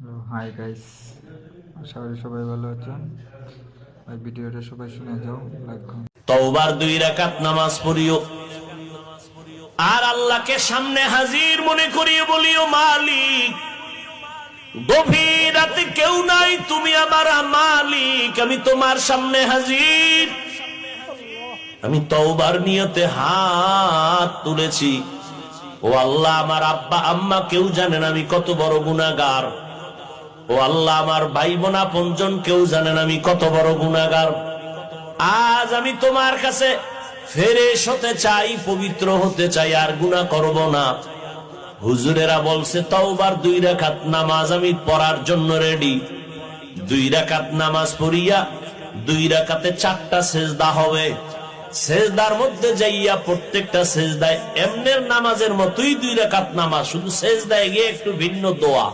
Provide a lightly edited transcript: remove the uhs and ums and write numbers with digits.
Hi guys, আশা করি সবাই ভালো আছেন। এই ভিডিওটা সবাই শুনে যাও, লাইক করুন। তওবার 2 রাকাত নামাজ পড়িও আর আল্লাহকে সামনে হাজির মনে করিয়ে বলিও, মালিক গভীর রাতে কেউ নাই, তুমি আমার মালিক, আমি তোমার সামনে হাজির। আমি তওবার নিয়তে হাত তুলেছি। ও আল্লাহ, আমার আব্বা আম্মা কেউ জানেন আমি কত বড় গুনাহগার। ও আল্লাহ, আমার ভাই বোন আপনজন কেউ জানেন আমি কত বড় গুনাহগার। আজ আমি তোমার কাছে ফেরেশ হতে চাই, পবিত্র হতে চাই, আর গুনাহ করব না। হুজুরেরা বলছে তওবার 2 রাকাত নামাজ আমি পড়ার জন্য রেডি। 2 রাকাত নামাজ পড়িয়া 2 রাকাতে 4টা সেজদা হবে। সেজদার মধ্যে যাইয়া প্রত্যেকটা সেজদায় এমনের নামাজের মতোই 2 রাকাত নামাজ, শুধু সেজদায় গিয়ে একটু ভিন্ন দোয়া।